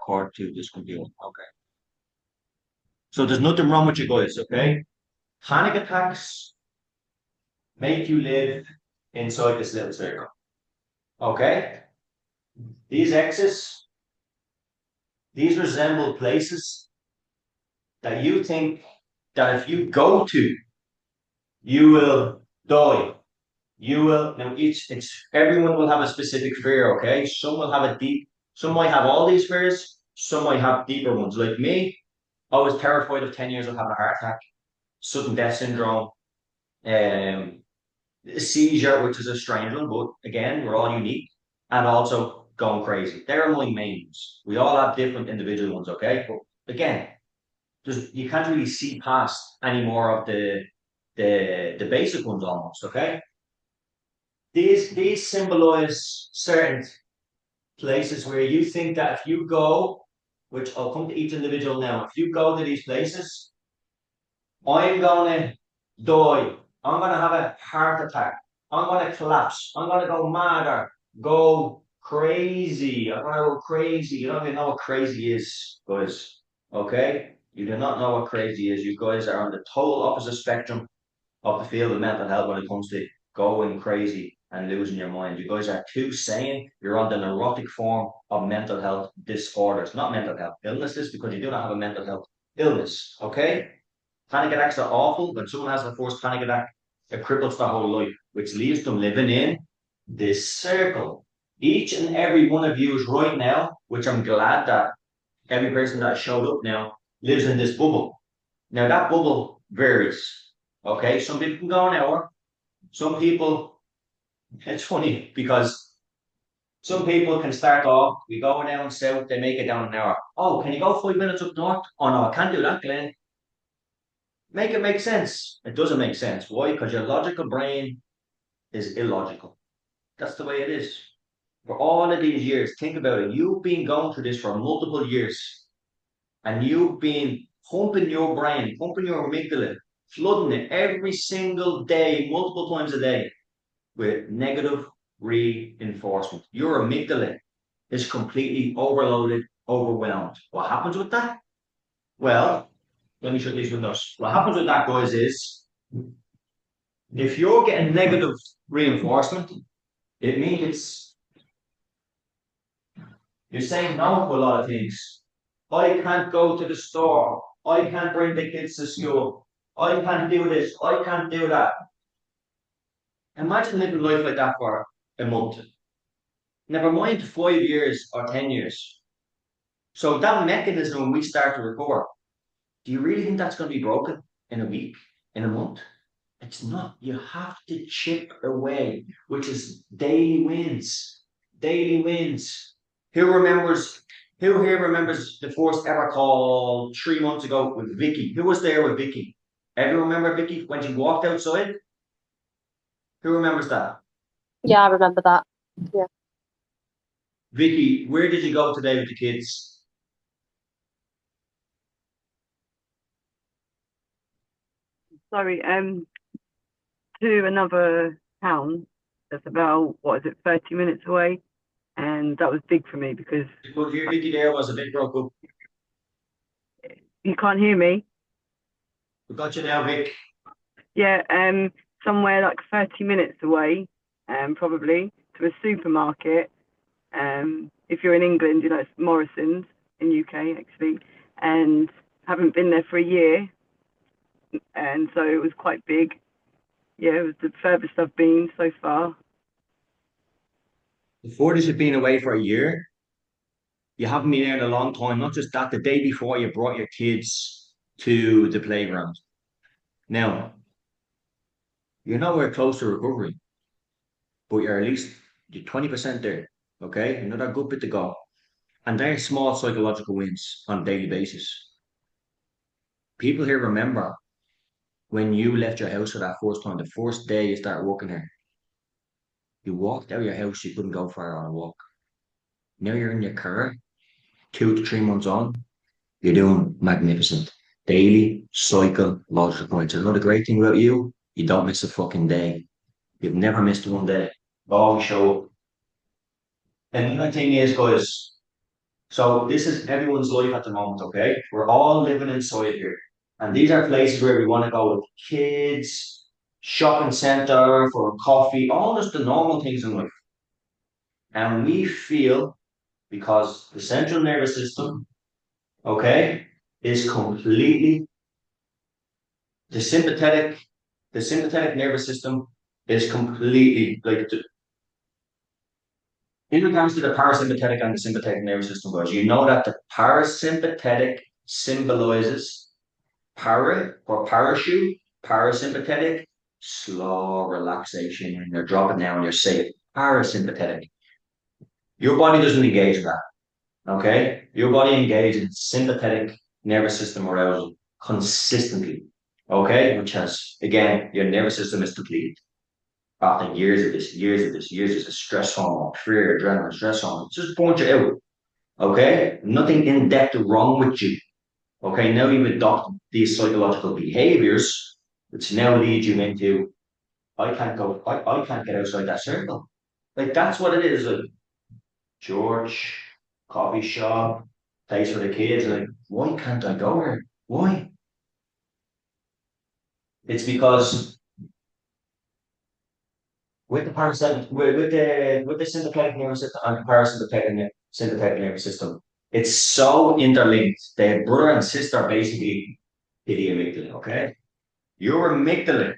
cord to this computer. Okay. So there's nothing wrong with you guys, okay? Panic attacks make you live inside this little circle. Okay? These X's, these resemble places that you think that if you go to, you will die. You will now it's everyone will have a specific fear, okay? Some will have a deep, some might have all these fears, some might have deeper ones. Like me, I was terrified of 10 years of having a heart attack, sudden death syndrome, um, seizure, which is a strange one, but again, we're all unique, and also going crazy. They're my main ones. We all have different individual ones, okay? But again, you can't really see past any more of the basic ones almost, okay? These symbolize certain places where you think that if you go, which I'll come to each individual now, if you go to these places, I'm gonna die. I'm gonna have a heart attack. I'm gonna collapse. I'm gonna go mad or go crazy. I'm gonna go crazy. You don't even know what crazy is, guys. Okay? You do not know what crazy is. You guys are on the total opposite spectrum of the field of mental health when it comes to going crazy and losing your mind. You guys are too sane. You're on the neurotic form of mental health disorders, not mental health illnesses, because you do not have a mental health illness. Okay? Panic attacks are awful. When someone has a forced panic attack, it cripples their whole life, which leaves them living in this circle. Each and every one of you is right now, which I'm glad that every person that showed up now lives in this bubble. Now that bubble varies. Okay, some people can go an hour. Some people, it's funny because some people can start off, we go down south, they make it down an hour. Oh, can you go 5 minutes up north? Oh no, I can't do that, Glenn. Make it make sense. It doesn't make sense. Why? Because your logical brain is illogical. That's the way it is. For all of these years, think about it. You've been going through this for multiple years, and you've been pumping your brain, pumping your amygdala, flooding it every single day, multiple times a day, with negative reinforcement. Your amygdala is completely overloaded, overwhelmed. What happens with that? Well, let me shut these windows. What happens with that, guys, is if you're getting negative reinforcement, it means you're saying no to a lot of things. I can't go to the store. I can't bring the kids to school. I can't do this. I can't do that. Imagine living life like that for a month. Never mind 5 years or 10 years. So that mechanism, when we start to recover, do you really think that's going to be broken in a week, in a month? It's not. You have to chip away, which is daily wins. Daily wins. Who remembers? Who here remembers the first ever call 3 months ago with Vicky? Who was there with Vicky? Everyone remember Vicky when she walked outside? Who remembers that? Yeah, I remember that. Yeah. Vicky, where did you go today with the kids? Sorry, to another town that's about, what is it, 30 minutes away. And that was big for me because You could hear Vicky there was a bit broke up. you can't hear me. We got you now, Vic. Yeah, somewhere like 30 minutes away, probably, to a supermarket. If you're in England, you know, it's Morrison's in UK, actually. And haven't been there for a year. And so it was quite big. Yeah, it was the furthest I've been so far. Before this had been away for a year, you haven't been there in a long time. Not just that, the day before you brought your kids to the playground. Now, you're nowhere close to recovery, but you're at least you're 20% there. Okay, another good bit to go. And they're small psychological wins on a daily basis. People here remember when you left your house for that first time, the first day you started working here, you walked out of your house, you couldn't go far on a walk. Now you're in your car, 2 to 3 months on, you're doing magnificent. Daily psychological points. Another great thing about you, you don't miss a fucking day. You've never missed one day. Always show up. And another thing is, guys, So this is everyone's life at the moment, okay? We're all living inside here. And these are places where we want to go with kids, shopping center for coffee, all just the normal things in life. And we feel because the central nervous system, okay, is completely the sympathetic, the sympathetic nervous system is completely like in regards to the parasympathetic and the sympathetic nervous system, guys, you know that the parasympathetic symbolizes para or parachute, parasympathetic, slow relaxation, and you're dropping down, you're safe. Parasympathetic. Your body doesn't engage in that. Okay? Your body engages in sympathetic nervous system arousal consistently. Okay? Which has, again, your nervous system is depleted after years of this, years of this, years of this stress hormone, fear, adrenaline, stress hormone. Just point you out. Okay? Nothing in depth wrong with you. Okay? Now you've adopted these psychological behaviors, which now lead you into I can't get outside that circle. Like that's what it is. Like George, coffee shop, place for the kids. Like, why can't I go here? Why? It's because with the parasympathetic, with the sympathetic nervous system and the sympathetic nervous system, it's so interlinked. They're brother and sister basically to the amygdala. Okay, your amygdala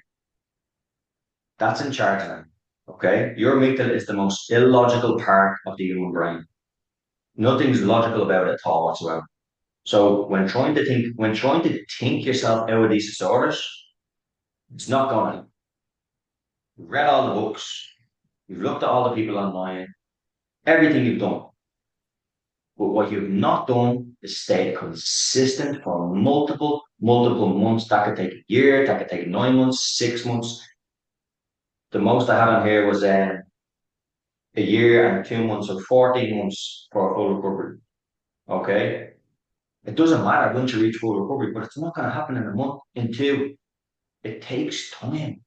that's in charge now. Okay, your amygdala is the most illogical part of the human brain. Nothing's logical about it at all whatsoever. So when trying to think yourself out of these disorders, it's not going to. You've read all the books, you've looked at all the people online, everything you've done. But what you've not done is stay consistent for multiple months. That could take a year, that could take 9 months, 6 months. The most I had on here was a year and 2 months or 14 months for a full recovery. Okay. It doesn't matter once you reach full recovery, but it's not going to happen in a month, in two. It takes time.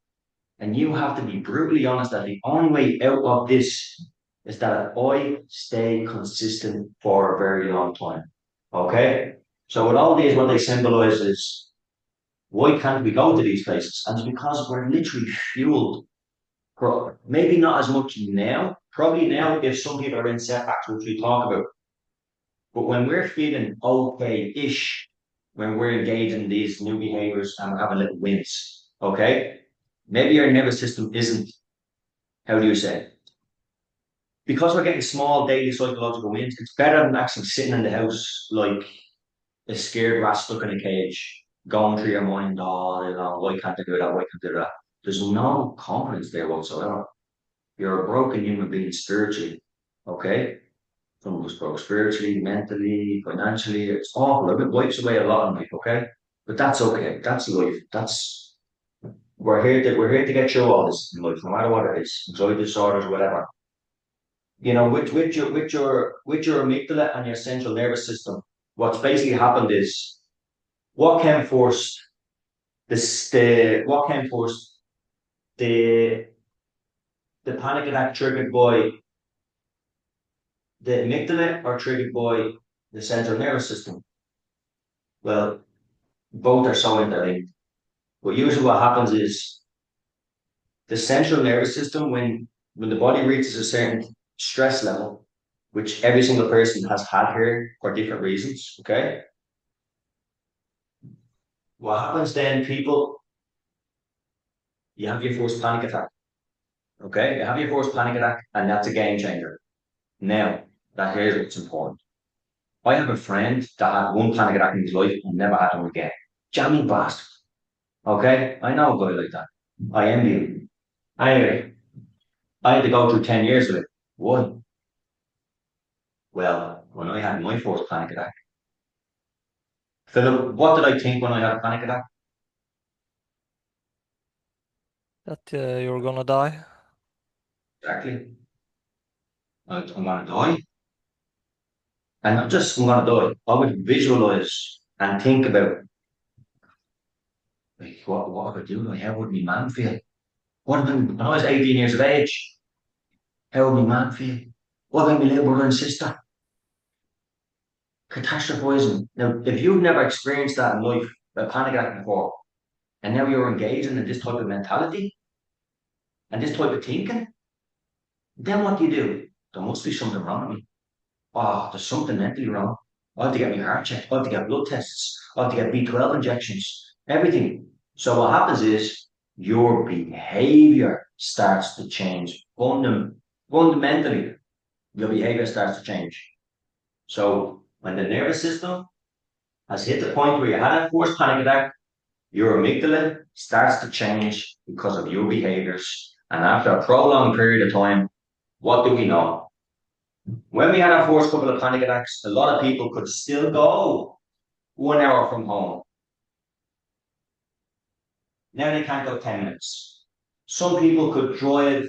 And you have to be brutally honest that the only way out of this is that I stay consistent for a very long time. Okay? So with all these, what they symbolize is why can't we go to these places? And it's because we're literally fueled. Maybe not as much now. Probably now if some people are in setbacks, which we talk about. But when we're feeling okay-ish, when we're engaged in these new behaviors and we're having little wins, okay? Maybe your nervous system isn't, how do you say, because we're getting small daily psychological wins, it's better than actually sitting in the house like a scared rat stuck in a cage, going through your mind, oh, you know, why can't I do that? Why can't I do that? There's no confidence there whatsoever. You're a broken human being spiritually, okay? Some of us broke spiritually, mentally, financially. It's awful. It wipes away a lot of life, okay? But that's okay. That's life. That's we're here to get through all this in life, no matter what it is, anxiety disorders, whatever. You know, with your amygdala and your central nervous system, what's basically happened is what came first, what came first, the the panic attack triggered by the amygdala or triggered by the central nervous system. Well, both are so interlinked. But usually what happens is the central nervous system, when the body reaches a certain stress level, which every single person has had here for different reasons, okay? What happens then, people, you have your first panic attack, okay? You have your first panic attack, and that's a game changer. Now, that here's what's important. I have a friend that had one panic attack in his life and never had one again. Jamming bastard. Okay? I know a guy like that. I envy him. Anyway, I had to go through 10 years of it. Why? Well, when I had my first panic attack, Philip, what did I think when I had a panic attack? That you're gonna die. Exactly. I'm going to die. And not just I'm going to die. I would visualize and think about like, what would I do? Like, how would my man feel? What about when I was 18 years of age? How would my man feel? What about my little brother and sister? Catastrophizing. Now, if you've never experienced that in life, a panic attack before, and now you're engaging in this type of mentality and this type of thinking, then what do? There must be something wrong with me. Oh, there's something mentally wrong. I have to get my heart checked. I have to get blood tests. I have to get B12 injections. Everything. So what happens is your behavior starts to change. Fundamentally, your behavior starts to change. So when the nervous system has hit the point where you had a forced panic attack, your amygdala starts to change because of your behaviors. And after a prolonged period of time, what do we know? When we had our first couple of panic attacks, a lot of people could still go 1 hour from home. Now they can't go 10 minutes. Some people could drive,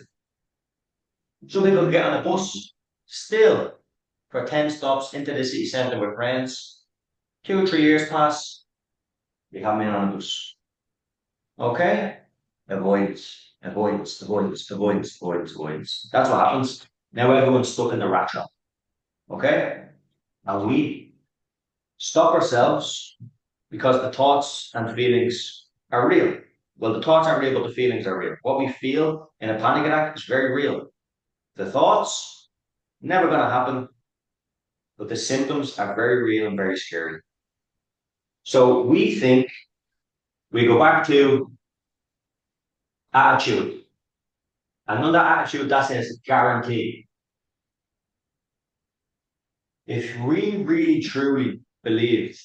some people could get on a bus still for 10 stops into the city centre with friends. 2 or 3 years pass, they haven't been on a bus. Okay? Avoidance, avoidance, avoidance, avoidance, avoidance, avoidance. That's what happens. Now everyone's stuck in the rat trap. Okay? And we stop ourselves because the thoughts and feelings are real. Well, the thoughts aren't real, but the feelings are real. What we feel in a panic attack is very real. The thoughts, never going to happen, but the symptoms are very real and very scary. So we think, we go back to attitude. Another attitude that says guarantee. If we really truly believed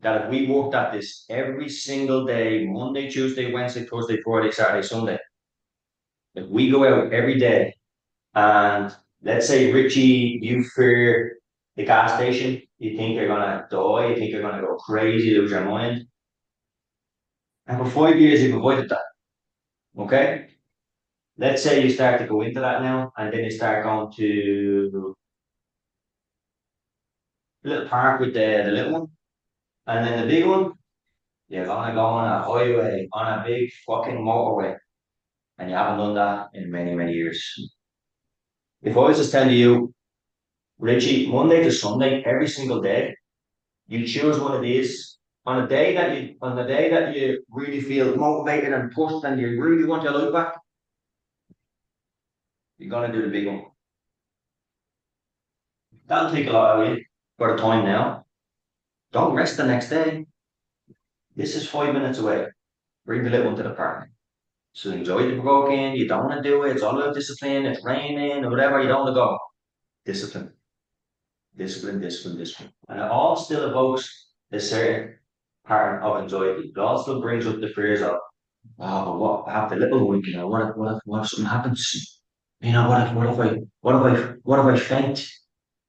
that if we worked at this every single day, Monday, Tuesday, Wednesday, Thursday, Friday, Saturday, Sunday, if we go out every day and let's say, Richie, you fear the gas station, you think you're gonna die, you think you're gonna go crazy, lose your mind. And for 5 years, you've avoided that. Okay? Let's say you start to go into that now, and then you start going to the little park with the little one, and then the big one, you're gonna go on a highway, on a big fucking motorway, and you haven't done that in many, many years. If I was just telling you, Richie, Monday to Sunday, every single day, you choose one of these. On the day that you really feel motivated and pushed and you really want your life back, you're gonna do the big one. That'll take a lot of you for the time now. Don't rest the next day. This is 5 minutes away. Bring the little one to the park. So enjoy the provoking. You don't want to do it. It's all about discipline. It's raining or whatever. You don't want to go. Discipline. Discipline, discipline, discipline. And it all still evokes a certain part of anxiety. It also brings up the fears of, oh, but what have the little one, what if something happens? What if I faint?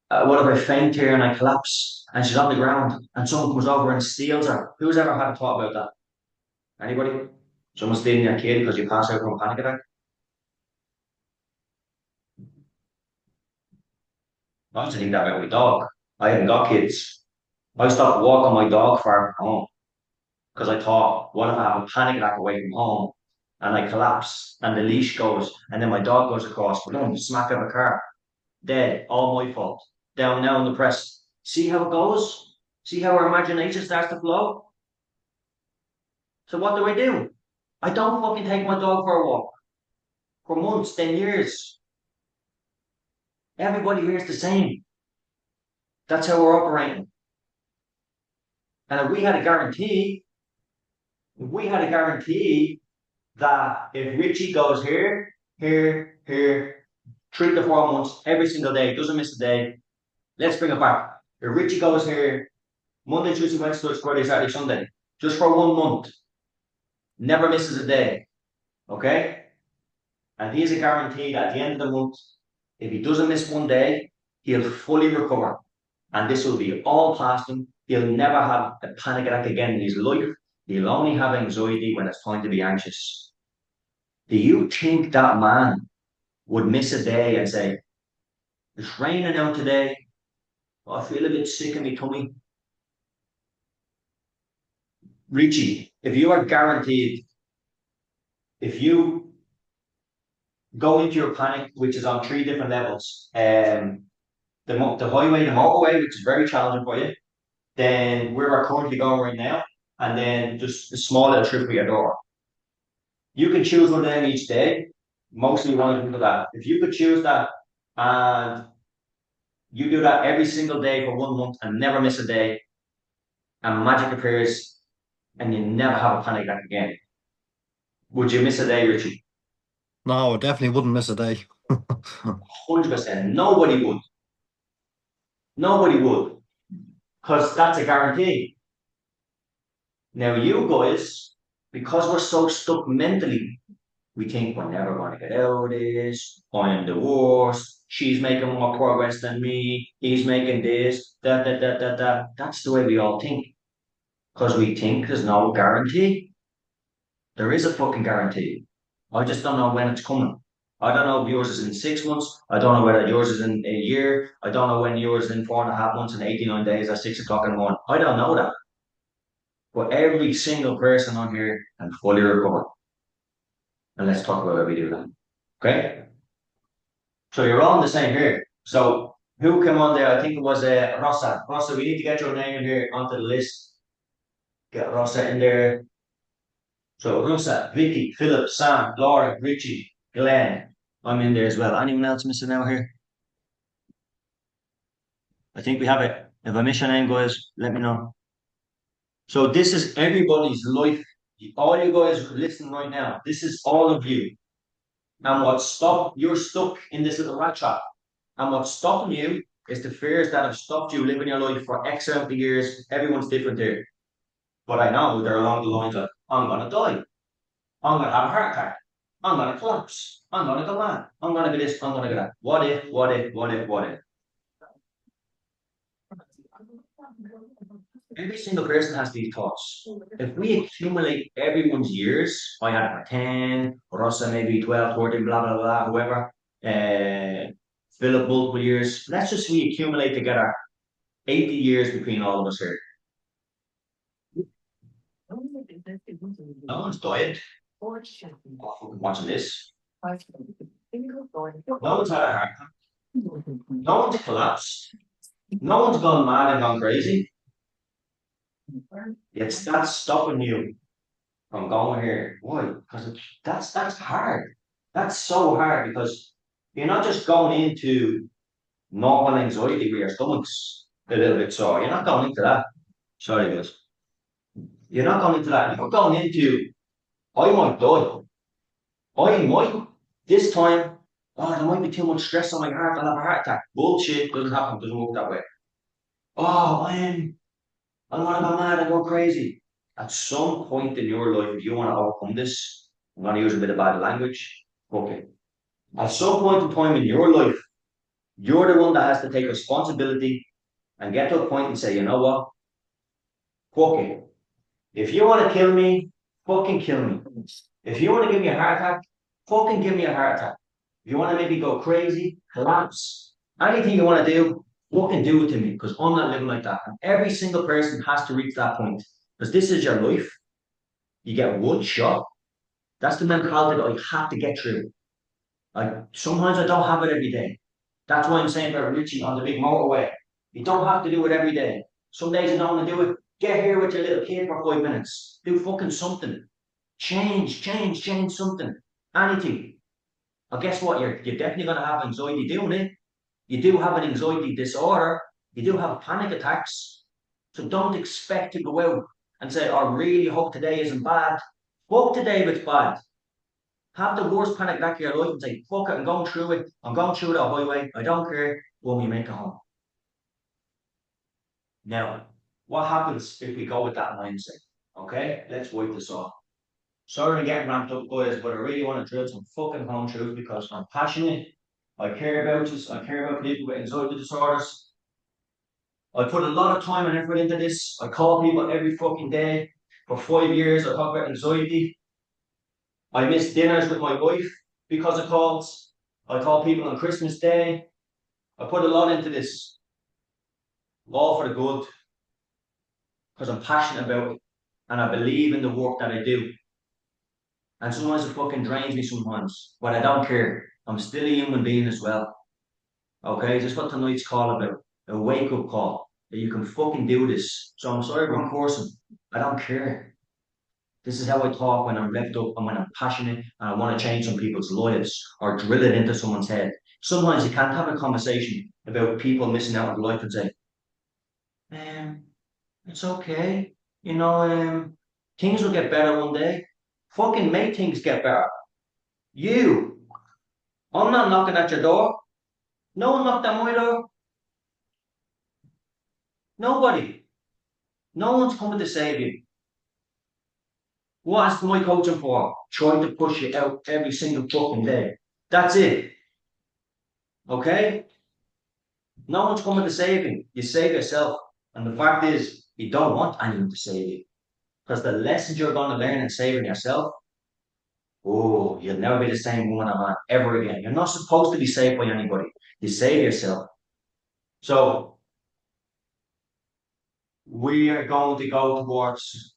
What if I faint here and I collapse and she's on the ground and someone comes over and steals her? Who's ever had a thought about that? Anybody? Someone stealing your kid because you pass out from a panic attack? I used to think that about my dog. I haven't got kids. I stopped walking my dog far from home because I thought, what if I have a panic attack away from home and I collapse and the leash goes and then my dog goes across, boom, smack of a car, dead, all my fault. Down now in the press. See how it goes? See how our imagination starts to flow? So what do? I don't fucking take my dog for a walk for months, then years. Everybody here is the same. That's how we're operating. And if we had a guarantee that if Richie goes here, here, here, 3 to 4 months, every single day, doesn't miss a day, let's bring it back. If Richie goes here Monday, Tuesday, Wednesday, Friday, Saturday, Sunday, just for 1 month, never misses a day, okay? And he's a guarantee that at the end of the month, if he doesn't miss one day, he'll fully recover. And this will be all past him. He'll never have a panic attack again in his life. He'll only have anxiety when it's time to be anxious. Do you think that man would miss a day and say, it's raining out today, I feel a bit sick in my tummy? Richie, if you are guaranteed, if you go into your panic, which is on 3 different levels, the highway, the motorway, which is very challenging for you, then where we're currently going right now, and then just a small little trip with your daughter. You can choose one of them each day. Mostly you want to do that. If you could choose that and you do that every single day for 1 month and never miss a day, and magic appears and you never have a panic attack again, would you miss a day, Richie? No, I definitely wouldn't miss a day. 100%. Nobody would. Nobody would. Because that's a guarantee. Now, you guys, because we're so stuck mentally, we think we're never going to get out of this. I'm the worst. She's making more progress than me. He's making this. That. That's the way we all think. Because we think there's no guarantee. There is a fucking guarantee. I just don't know when it's coming. I don't know if yours is in 6 months. I don't know whether yours is in a year. I don't know when yours is in 4.5 months and 89 days at 6 o'clock in the morning. I don't know that. But every single person on here can fully recover. And let's talk about how we do that. Okay? So you're all the same here. So who came on there? I think it was Rossa. Rossa, we need to get your name in here onto the list. Get Rossa in there. So Rossa, Vicky, Philip, Sam, Laura, Richie, Glenn. I'm in there as well. Anyone else missing out here? I think we have it. If I miss your name, guys, let me know. So this is everybody's life. All you guys listening right now, this is all of you. And you're stuck in this little rat trap. And what's stopping you is the fears that have stopped you living your life for X amount of years. Everyone's different here. But I know they're along the lines of, I'm going to die. I'm going to have a heart attack. I'm going to collapse. I'm going to go mad. I'm going to do this. I'm going to do that. What if, what if, what if, what if? Every single person has these thoughts. If we accumulate everyone's years, I had it for 10, Rossa maybe 12, 14, blah, blah, blah, whoever, Philip multiple years. Let's just we accumulate together 80 years between all of us here. No one's died. Oh, fucking watching this. No one's had a heart attack. No one's collapsed. No one's gone mad and gone crazy. It's that's stopping you from going here. Why? Because that's hard. That's so hard because you're not just going into normal anxiety where your stomach's a little bit sore. You're not going into that. Sorry, guys. You're not going into that. You're going into I might die. I might this time. Oh, there might be too much stress on my heart. I'll have a heart attack. Bullshit. Doesn't happen. Doesn't work that way. Oh, I'm gonna go mad and go crazy. At some point in your life, if you want to overcome this, I'm gonna use a bit of bad language. Okay. At some point in time in your life, you're the one that has to take responsibility and get to a point and say, you know what? Fuck it. If you want to kill me, fucking kill me. If you want to give me a heart attack, fucking give me a heart attack. If you want to maybe go crazy, collapse. Anything you want to do, fucking do it to me because I'm not living like that. And every single person has to reach that point because this is your life. You get one shot. That's the mentality that I have to get through. Like sometimes I don't have it every day. That's why I'm saying about Richie on the big motorway. You don't have to do it every day. Some days you don't want to do it. Get here with your little kid for 5 minutes. Do fucking something. Change something. Anything. Well, guess what? You're definitely going to have anxiety doing it. You do have an anxiety disorder. You do have panic attacks. So don't expect to go out and say, I really hope today isn't bad. Fuck today if it's bad. Have the worst panic attack of your life and say, fuck it, I'm going through it. I'm going through the highway. I don't care when we make it home. Now, what happens if we go with that mindset? Okay, let's wipe this off. Sorry I'm getting ramped up, guys, but I really want to drill some fucking home truth because I'm passionate. I care about this. I care about people with anxiety disorders. I put a lot of time and effort into this. I call people every fucking day. For 5 years, I talk about anxiety. I miss dinners with my wife because of calls. I call people on Christmas Day. I put a lot into this. All for the good. Because I'm passionate about it. And I believe in the work that I do. And sometimes it fucking drains me sometimes. But I don't care. I'm still a human being as well. Okay? Just what tonight's call about. A wake-up call. that you can fucking do this. So I'm sorry if I'm cursing. I don't care. This is how I talk when I'm revved up and when I'm passionate and I want to change some people's lives or drill it into someone's head. Sometimes you can't have a conversation about people missing out on life and say, um, it's okay. You know, things will get better one day. Fucking make things get better. You, I'm not knocking at your door. No one knocked at my door. Nobody. No one's coming to save you. What is my coaching for? Trying to push you out every single fucking day. That's it. Okay? No one's coming to save you. You save yourself. And the fact is, you don't want anyone to save you. Because the lessons you're going to learn in saving yourself, oh, you'll never be the same woman or man ever again. You're not supposed to be saved by anybody. You save yourself. So we are going to go towards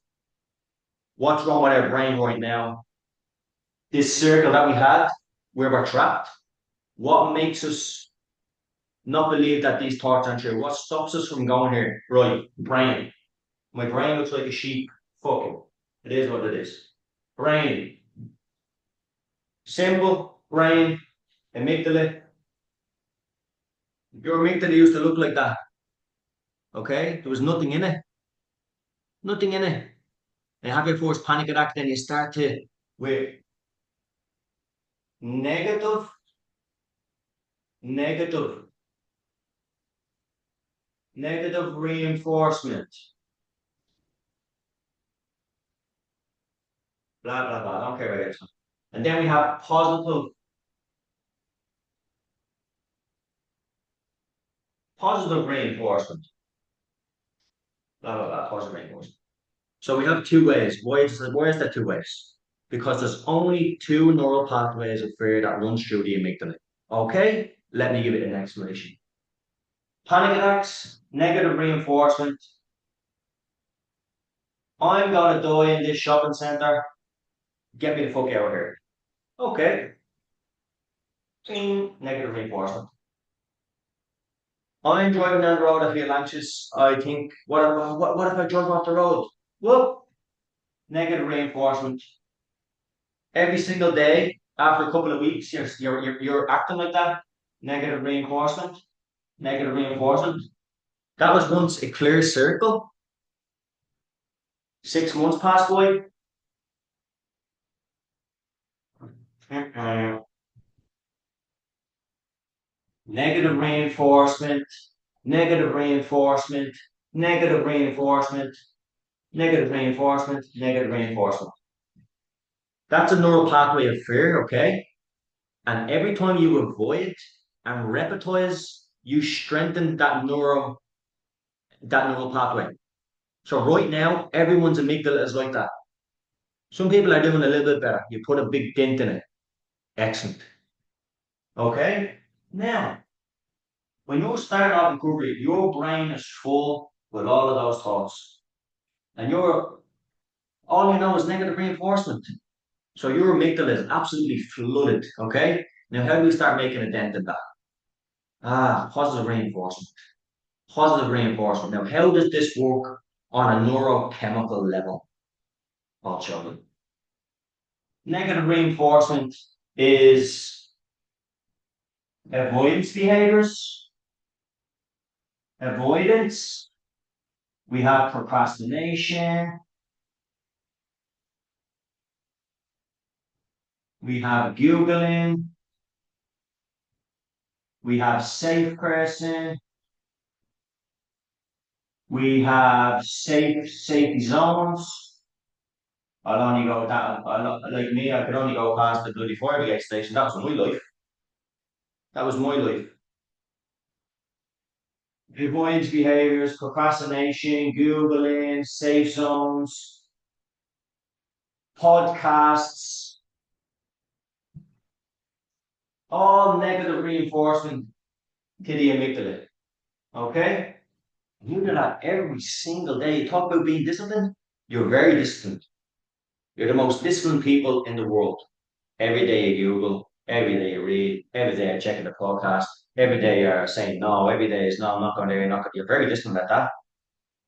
what's wrong with our brain right now. This circle that we had, where we're trapped. What makes us not believe that these thoughts aren't true? What stops us from going here? Right, brain. My brain looks like a sheep. Fuck it. It is what it is. Brain. Simple brain. Amygdala. Your amygdala used to look like that. Okay? There was nothing in it. Nothing in it. And have your first panic attack, then you start to with negative, negative, negative reinforcement. Blah blah blah. I don't care about it. And then we have positive reinforcement. Blah blah blah. Positive reinforcement. So we have two ways. Why is there two ways? Because there's only two neural pathways of fear that runs through the amygdala. Okay, let me give it an explanation. Panic attacks, negative reinforcement. I'm gonna die in this shopping center. Get me the fuck out of here. Okay. Negative reinforcement. I'm driving down the road, I feel anxious. I think, what if I drive off the road? Whoop! Negative reinforcement. Every single day, after a couple of weeks, you're acting like that. Negative reinforcement. Negative reinforcement. That was once a clear circle. 6 months passed by. Negative reinforcement, negative reinforcement, negative reinforcement, negative reinforcement, negative reinforcement. That's a neural pathway of fear, okay? And every time you avoid and repetize, you strengthen that neural pathway. So right now, everyone's amygdala is like that. Some people are doing a little bit better. You put a big dent in it. Excellent. Okay? Now, when you're starting off in recovery, your brain is full with all of those thoughts. And all you know is negative reinforcement. So your amygdala is absolutely flooded. Okay? Now, how do we start making a dent in that? Positive reinforcement. Positive reinforcement. Now, how does this work on a neurochemical level? I'll show you. Negative reinforcement is avoidance behaviors. Avoidance. We have procrastination. We have Googling. We have safe person. We have safety zones. I'll only go that. Like me, I could only go past the bloody fire brigade station. That was my life. That was my life. Avoidance behaviors, procrastination, Googling, safe zones, podcasts, all negative reinforcement to the amygdala. Okay? You do that every single day. You talk about being disciplined. You're very disciplined. You're the most disciplined people in the world. Every day you Google, Every day you read, every day you're checking the podcast, every day you're saying no, every day is no, I'm not going there, you're not going, you're very distant about that,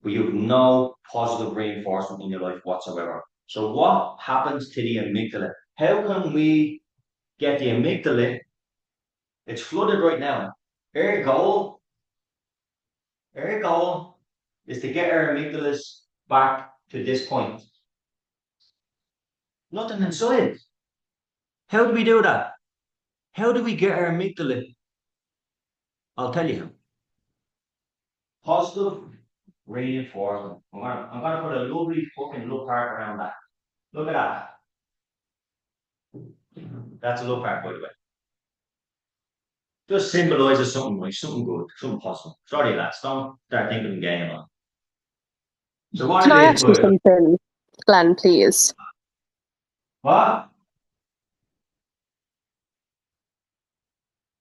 but you have no positive reinforcement in your life whatsoever. So what happens to the amygdala? How can we get the amygdala? It's flooded right now. Our goal is to get our amygdalas back to this point. Nothing inside. How do we do that? How do we get our amygdala? I'll tell you. Positive reinforcement. I'm gonna put a lovely fucking look part around that. Look at that. That's a look part, by the way. Just symbolizes something like something good, something positive. Sorry, lads, don't start thinking game on. So what Can I it is, ask you something, Glenn, please? what?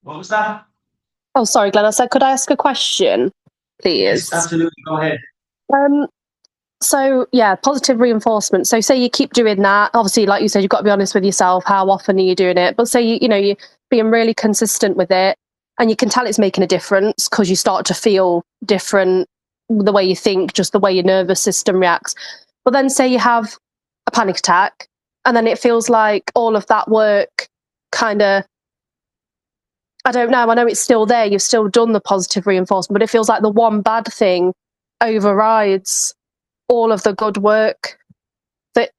What was that? Oh, sorry, Glenn. I said, could I ask a question, Yes, please? absolutely. Go ahead. Um, so yeah, positive reinforcement. So say you keep doing that. Obviously, like you said, you've got to be honest with yourself. How often are you doing it? But say you're being really consistent with it, and you can tell it's making a difference because you start to feel different, the way you think, just the way your nervous system reacts. But then say you have a panic attack, and then it feels like all of that work kind of, I don't know. I know it's still there. You've still done the positive reinforcement, but it feels like the one bad thing overrides all of the good work that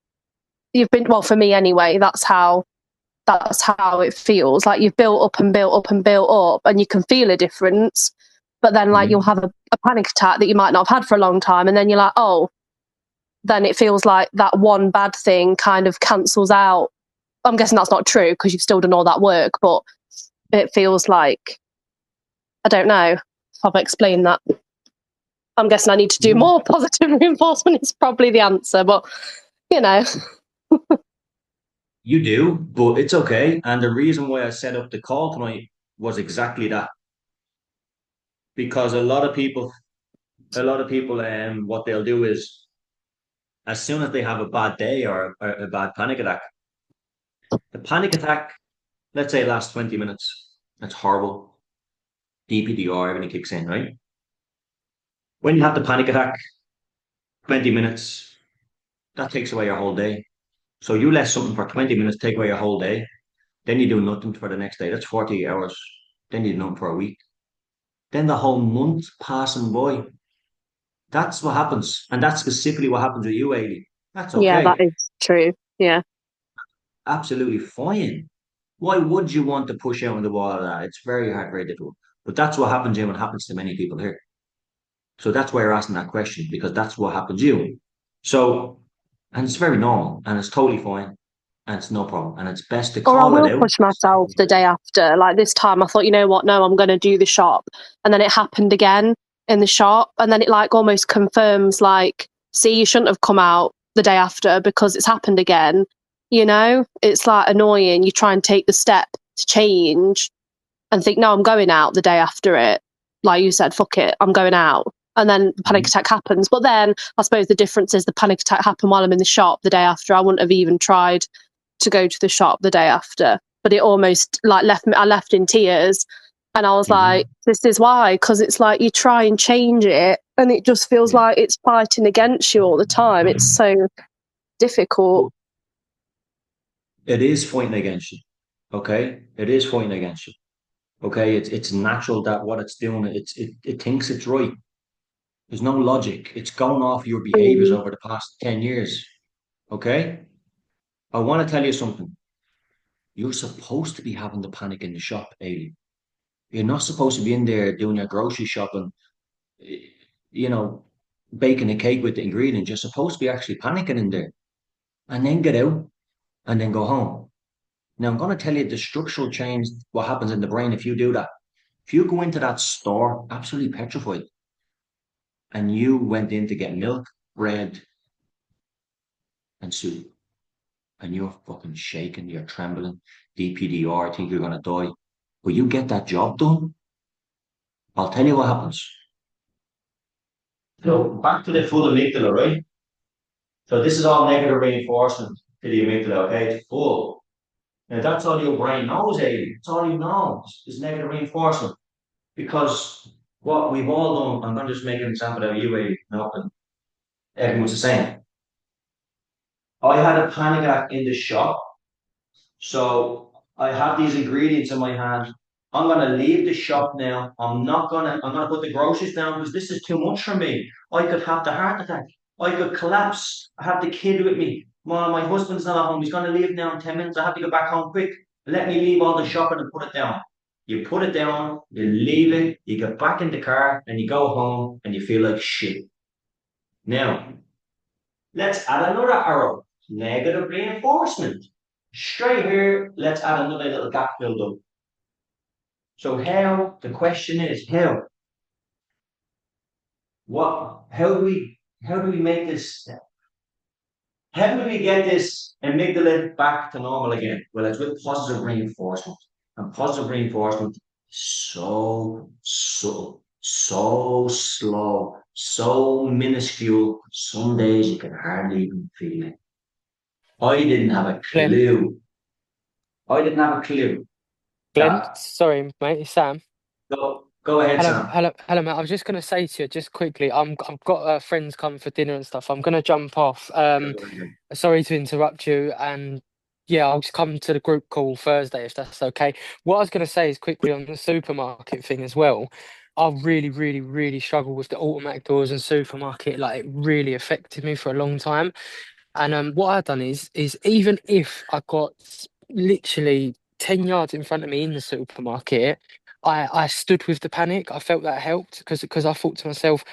you've been. Well, for me anyway, that's how it feels. Like you've built up and built up and built up, and you can feel a difference. But then, like, you'll have a panic attack that you might not have had for a long time, and then you're like, oh, then it feels like that one bad thing kind of cancels out. I'm guessing that's not true because you've still done all that work, but it feels like, I don't know if I've explained that. I'm guessing I need to do more positive reinforcement is probably the answer, but you know. You do, but it's okay. And the reason why I set up the call tonight was exactly that. Because a lot of people, what they'll do is as soon as they have a bad day or a bad panic attack, the panic attack, let's say it lasts 20 minutes. That's horrible. DPDR, everything kicks in, right? When you have the panic attack, 20 minutes, that takes away your whole day. So you let something for 20 minutes take away your whole day, then you do nothing for the next day. That's 48 hours. Then you do nothing for a week. Then the whole month passing by. That's what happens. And that's specifically what happens with you, Ailey. That's Yeah, that okay. is true. Yeah. Absolutely fine. Why would you want to push out on the wall of that? It's very hard, very difficult. But that's what happens here and happens to many people here. So that's why you're asking that question, because that's what happens to you. So, and it's very normal and it's totally fine and it's no problem. And it's best to Or I call it will out. push myself the day after. Like this time I thought, you know what, no, I'm gonna do the shop. And then it happened again in the shop. And then it like almost confirms like, see, you shouldn't have come out the day after because it's happened again. It's like annoying. You try and take the step to change and think, no, I'm going out the day after it. Like you said, fuck it, I'm going out. And then the panic attack happens. But then I suppose the difference is the panic attack happened while I'm in the shop the day after. I wouldn't have even tried to go to the shop the day after. But it almost like I left in tears. And I was like, this is why, because it's like you try and change it and it just feels Yeah. like it's fighting against you all the time. It's so difficult. It is fighting against you. Okay? It is fighting against you. Okay? It's natural that what it's doing, it thinks it's right. There's no logic. It's going off your behaviors Mm. over the past 10 years. Okay? I want to tell you something. You're supposed to be having the panic in the shop, Ailey. You're not supposed to be in there doing your grocery shopping, you know, baking a cake with the ingredients. You're supposed to be actually panicking in there and then get out and then go home. Now, I'm going to tell you the structural change, what happens in the brain if you do that. If you go into that store absolutely petrified and you went in to get milk, bread, and soup, and you're fucking shaking, you're trembling, DPDR, think you're going to die, but you get that job done, I'll tell you what happens. So back to the full amygdala, right? So this is all negative reinforcement to the amygdala, okay? It's full. Now that's all your brain knows, Aidan. It's all you know is negative reinforcement. Because what we've all done, I'm going to just make an example out of you, Aidan, and everyone's the same. I had a panic attack in the shop. So I have these ingredients in my hand. I'm gonna leave the shop now. I'm gonna put the groceries down because this is too much for me. I could have the heart attack. I could collapse. I have the kid with me. My husband's not at home. He's gonna leave now in 10 minutes. I have to go back home quick. Let me leave all the shopping and put it down. You put it down, you leave it, you get back in the car and you go home and you feel like shit. Now, let's add another arrow. Negative reinforcement. Straight here, let's add another little gap filled up. So the question is, how do we make this, how do we get this amygdala back to normal again? Well, it's with positive reinforcement. And positive reinforcement is so subtle, so slow, so minuscule. Some days you can hardly even feel it. I didn't have a Glenn, clue. I didn't have a clue Glenn, that. sorry, mate, it's Sam. Go ahead, Hello, Sam. hello, mate. I was just gonna say to you just quickly. I've got friends coming for dinner and stuff. I'm gonna jump off. Sorry to interrupt you, and yeah, I'll just come to the group call Thursday if that's okay. What I was gonna say is quickly on the supermarket thing as well. I really, really, really struggle with the automatic doors and supermarket. Like it really affected me for a long time. And what I've done is even if I got literally 10 yards in front of me in the supermarket, I stood with the panic. I felt that helped because I thought to myself,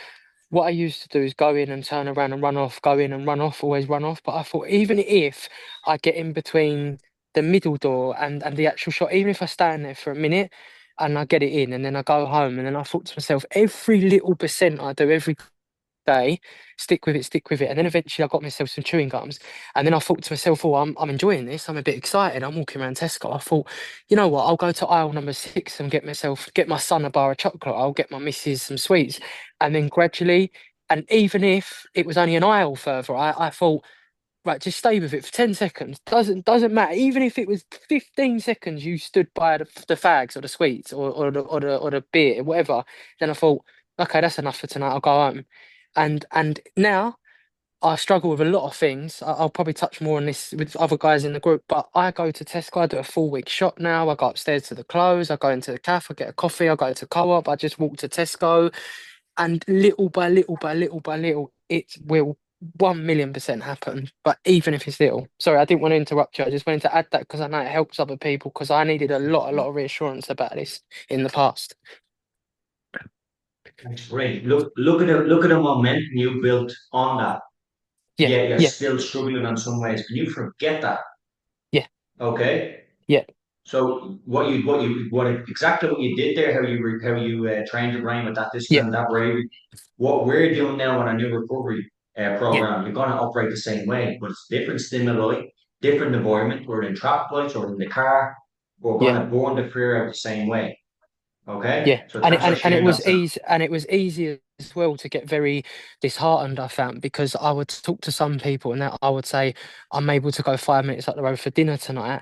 what I used to do is go in and turn around and run off, go in and run off, always run off. But I thought even if I get in between the middle door and the actual shop, even if I stand there for a minute and I get it in and then I go home and then I thought to myself, every little percent I do every day, stick with it, stick with it. And then eventually I got myself some chewing gums. And then I thought to myself, oh, I'm enjoying this. I'm a bit excited. I'm walking around Tesco. I thought, you know what, I'll go to aisle number 6 and get my son a bar of chocolate. I'll get my missus some sweets. And then gradually, and even if it was only an aisle further, I thought, right, just stay with it for 10 seconds. Doesn't matter. Even if it was 15 seconds you stood by the fags or the sweets or the beer, whatever, then I thought, okay, that's enough for tonight. I'll go home. And now I struggle with a lot of things. I'll probably touch more on this with other guys in the group, but I go to Tesco, I do a full week shop now. I go upstairs to the clothes, I go into the cafe, I get a coffee, I go to Co-op, I just walk to Tesco, and little by little by little by little, it will 1,000,000% happen. But even if it's little, sorry, I didn't want to interrupt you. I just wanted to add that because I know it helps other people because I needed a lot of reassurance about this in the past. That's great. Look at the momentum you built on that. Yeah, Yeah, you're yeah, still struggling in some ways. Can you forget that? yeah, Okay. yeah, So exactly what you did there, how you trained your brain with that yeah, discipline, that bravery. What we're doing now on our new recovery yeah, program, you're going to operate the same way, but it's different stimuli, different environment. We're in traffic lights or in the car. We're going yeah. to burn the fear out the same way. Yeah, Okay. So and thanks for and it sharing that, was Sam. easy, and it was easy as well to get very disheartened. I found because I would talk to some people, and I would say, "I'm able to go 5 minutes up the road for dinner tonight,"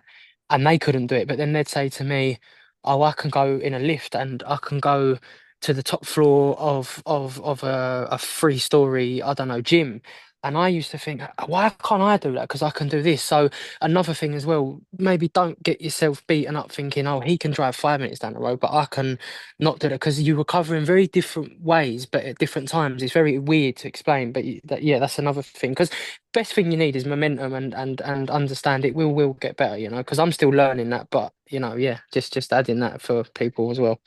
and they couldn't do it. But then they'd say to me, "Oh, I can go in a lift, and I can go to the top floor of a 3 story, I don't know, gym." And I used to think, why can't I do that? Because I can do this. So another thing as well, maybe don't get yourself beaten up thinking, oh, he can drive 5 minutes down the road, but I can not do that because you recover in very different ways, but at different times. It's very weird to explain, but yeah, that's another thing. Because best thing you need is momentum and understand it will get better. Because I'm still learning that, but yeah, just adding that for people as well.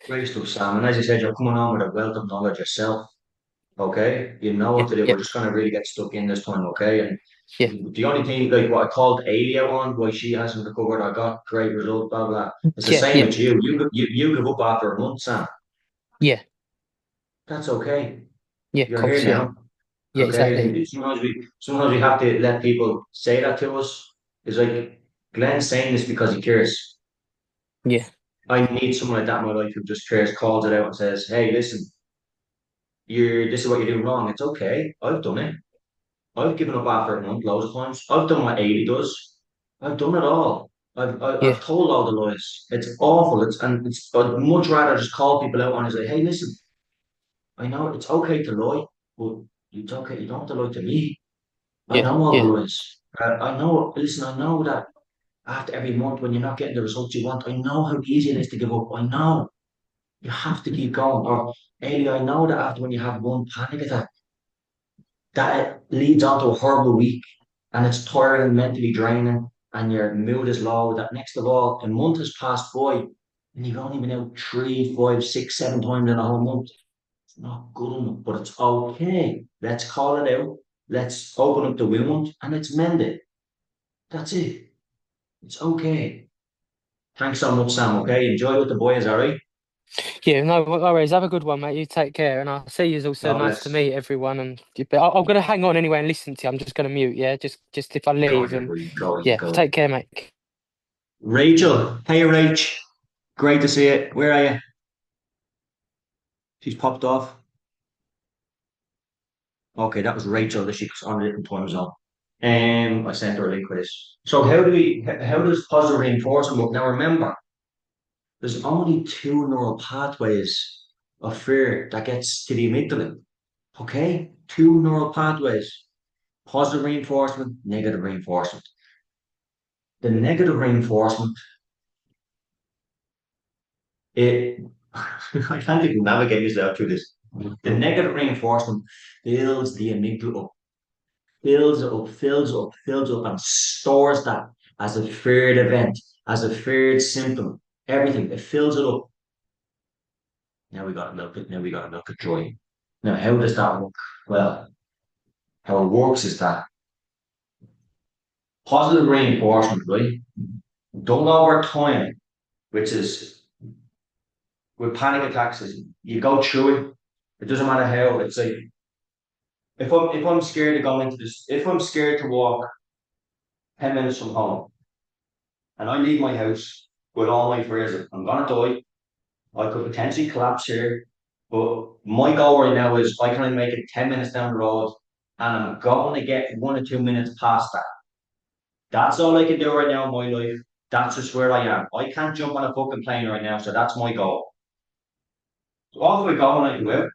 Great stuff, Sam. And as you said, you're coming on with a wealth of knowledge yourself. Okay, you know Yeah, what to do. yeah, We're just gonna really get stuck in this time, okay? And yeah, the only thing, like what I called Alia on, why she hasn't recovered, I got great result, blah blah. It's the yeah, same yeah, with you. You give up after a month, Sam. yeah, That's okay. yeah. Of You're here course, yeah, now, yeah, okay? exactly. And sometimes we have to let people say that to us. It's like Glenn's saying this because he cares. Yeah, I need someone like that in my life who just cares, calls it out, and says, "Hey, listen, this is what you're doing wrong. It's okay. I've done it. I've given up after a month loads of times. I've done what 80 does. I've done it all. I've Yeah, told all the lies. It's awful. I'd much rather just call people out and say, hey, listen, I know it's okay to lie, but it's okay. You don't have to lie to me. I yeah, know all the yeah, lies. I know. Listen, I know that after every month when you're not getting the results you want, I know how easy it is to give up. I know you have to keep going. Or Ailey, I know that after when you have one panic attack, that it leads on to a horrible week, and it's tiring, mentally draining, and your mood is low. That next of all, a month has passed by, and you've only been out 3, 5, 6, 7 times in a whole month. It's not good enough, but it's okay. Let's call it out. Let's open up the wound and let's mend it. That's it. It's okay. Thanks so much, Sam. Okay, enjoy with the boys. All right. yeah. No worries. Have a good one, mate. You take care, and I'll see you. Also, God nice to bless. meet everyone. And but I'm gonna hang on anyway and listen to you. I'm just gonna mute. Yeah, just if I Go leave, here, and buddy. Go, yeah, go. take care, mate. Rachel. Hey, Rach. Great to see you. Where are you? She's popped off. Okay, that was Rachel. That she's on a different time zone. I sent her a link with this. So how does positive reinforcement work? Now remember, there's only two neural pathways of fear that gets to the amygdala. Okay? Two neural pathways. Positive reinforcement, negative reinforcement. The negative reinforcement, it I can't even navigate yourself through this. The negative reinforcement builds the amygdala up, fills it up, fills it up, fills it up, and stores that as a feared event, as a feared symptom. Everything. It fills it up. Now we got to milk it. Now we got to milk it dry. Now, how does that work? Well, how it works is that positive reinforcement, right? Done over time, which is with panic attacks, is you go through it. It doesn't matter how. It's like if I'm scared to go into this, if I'm scared to walk 10 minutes from home, and I leave my house with all my fears of I'm gonna die, I could potentially collapse here. But my goal right now is I can only make it 10 minutes down the road, and I'm going to get 1 or 2 minutes past that. That's all I can do right now in my life. That's just where I am. I can't jump on a fucking plane right now, so that's my goal. So off we go and I go out,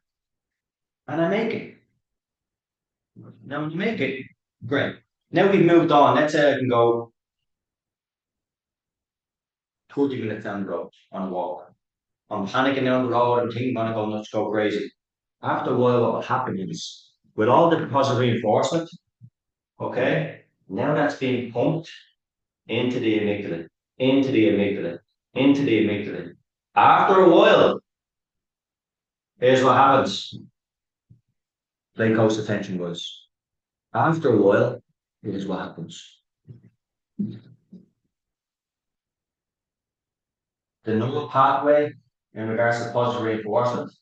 and I make it. Now when you make it, great. Now we've moved on. Let's say I can go 20 minutes down the road on a walk. I'm panicking down the road. I'm thinking I'm gonna go nuts, go crazy. After a while, what will happen is, with all the positive reinforcement, okay, now that's being pumped into the amygdala, into the amygdala, into the amygdala. After a while, here's what happens. Play close attention, boys. After a while, here's what happens. The neural pathway in regards to positive reinforcement,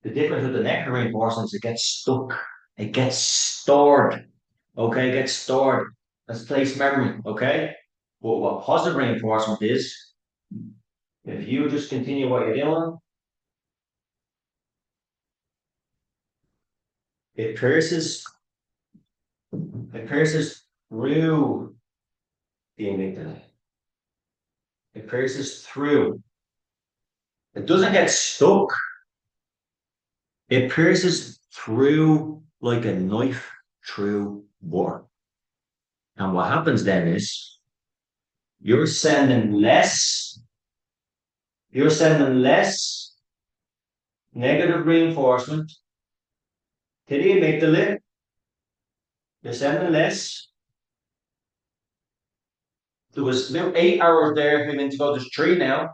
the difference with the negative reinforcement is it gets stuck. It gets stored. Okay, it gets stored. That's place memory. Okay? But what positive reinforcement is, if you just continue what you're doing, it pierces, it pierces through the amygdala. It pierces through. It doesn't get stuck. It pierces through like a knife through butter. And what happens then is you're sending less, you're sending less negative reinforcement to the amygdala. You're sending less. There was about 8 hours there a few minutes ago. There's three now.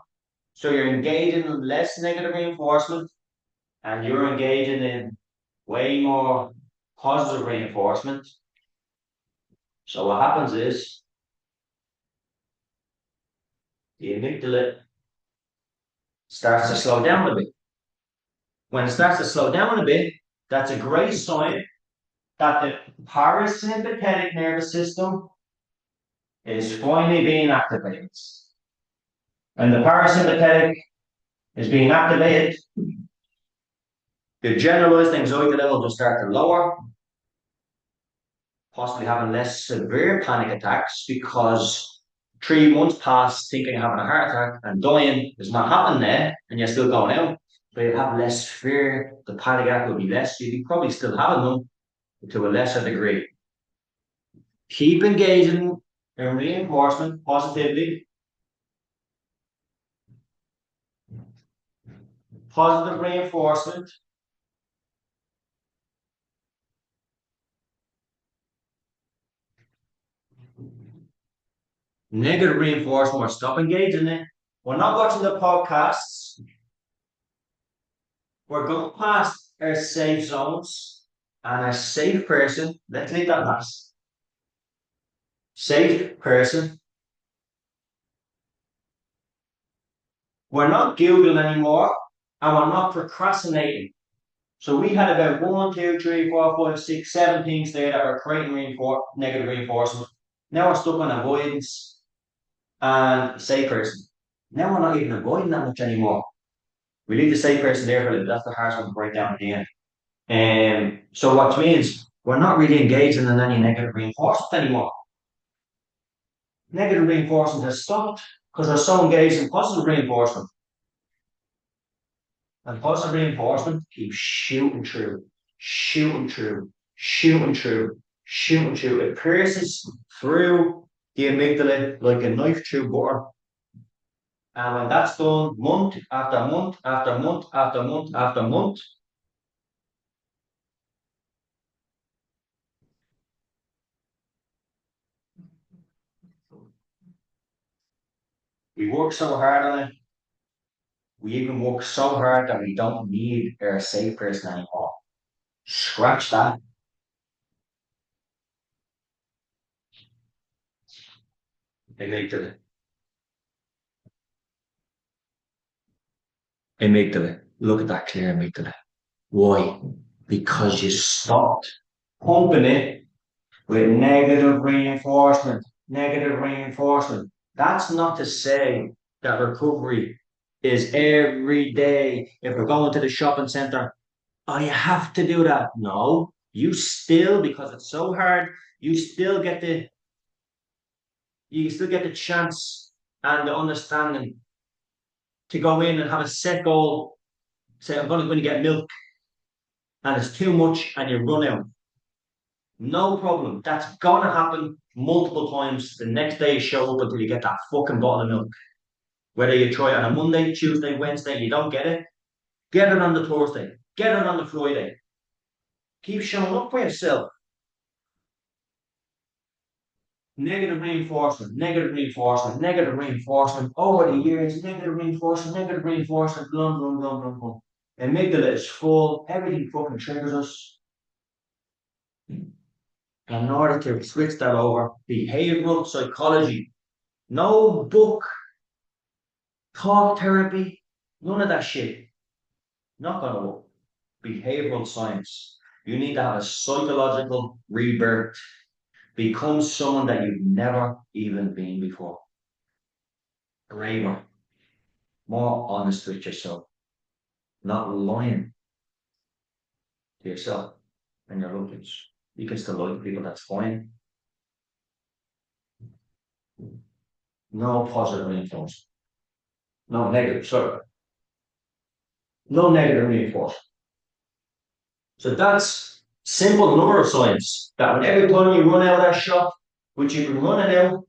So you're engaging in less negative reinforcement and you're engaging in way more positive reinforcement. So what happens is the amygdala starts to slow down a bit. When it starts to slow down a bit, that's a great sign that the parasympathetic nervous system is finally being activated. And the parasympathetic is being activated, the generalized anxiety level will start to lower. possibly having less severe panic attacks because 3 months past thinking you're having a heart attack and dying is not happening there, and you're still going out. But you have less fear, the panic attack will be less. You'll be probably still having them to a lesser degree. Keep engaging in reinforcement positively. Positive reinforcement. Negative reinforcement, or stop engaging it. We're not watching the podcasts. We're going past our safe zones and a safe person. Let's leave that last. Safe person. We're not Googling anymore, and we're not procrastinating. So we had about 1, 2, 3, 4, 5, 6, 7 things there that were creating negative reinforcement. Now we're stuck on avoidance and safe person. Now we're not even avoiding that much anymore. We leave the safe person there for a little bit. That's the hardest one to break down at the end. So what means we're not really engaging in any negative reinforcement anymore. Negative reinforcement has stopped because we're so engaged in positive reinforcement. And positive reinforcement keeps shooting through, shooting through, shooting through, shooting through. It pierces through the amygdala like a knife through butter. And when that's done month after month after month after month after month, we work so hard on it. We even work so hard that we don't need our safe person anymore. Scratch that. Amygdala. Amygdala. Look at that clear amygdala. Why? Because you stopped pumping it with negative reinforcement. Negative reinforcement. That's not to say that recovery is every day. If we're going to the shopping centre, oh, you have to do that. No, you still, because it's so hard, you still get the chance and the understanding to go in and have a set goal. Say, I'm going to get milk, and it's too much, and you run out. No problem. That's gonna happen multiple times. The next day you show up until you get that fucking bottle of milk. Whether you try it on a Monday, Tuesday, Wednesday, you don't get it on the Thursday, get it on the Friday. Keep showing up for yourself. Negative reinforcement, negative reinforcement, negative reinforcement over the years, negative reinforcement, blum, blum, blum, blum, blum. Amygdala is full, everything fucking triggers us. In order to switch that over, behavioral psychology, no book, talk therapy, none of that shit. Not gonna work. Behavioral science. You need to have a psychological rebirth. Become someone that you've never even been before. Braver. More honest with yourself. Not lying to yourself and your loved ones. You can still lie to people, that's fine. No positive reinforcement. No negative, sorry. No negative reinforcement. So that's simple neuroscience. That when every time you run out of that shop, which you've been running out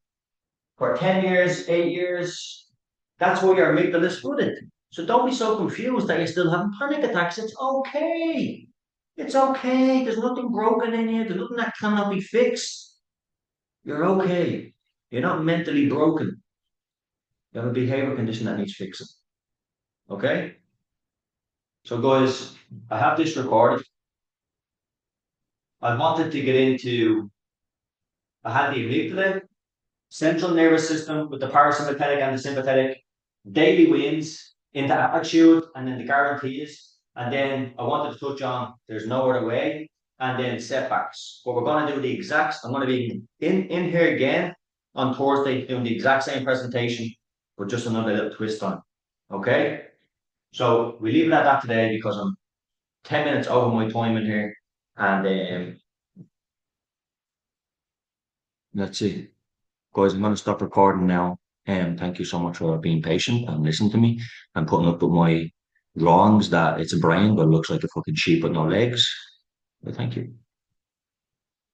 for 10 years, 8 years, that's why your amygdala is flooded. So don't be so confused that you're still having panic attacks. It's okay. It's okay. There's nothing broken in you. There's nothing that cannot be fixed. You're okay. You're not mentally broken. You have a behavior condition that needs fixing. Okay? So guys, I have this recorded. I wanted to get into, I had the amygdala, central nervous system with the parasympathetic and the sympathetic, daily wins into attitude and then the guarantees. And then I wanted to touch on there's no other way and then setbacks. But we're going to do the exact, I'm going to be in here again on Thursday doing the exact same presentation, but just another little twist on. Okay? So we leave it at that today because I'm 10 minutes over my time in here. And That's it. Guys, I'm gonna stop recording now. And thank you so much for being patient and listening to me and putting up with my drawings that it's a brain but it looks like a fucking sheep with no legs. But thank you.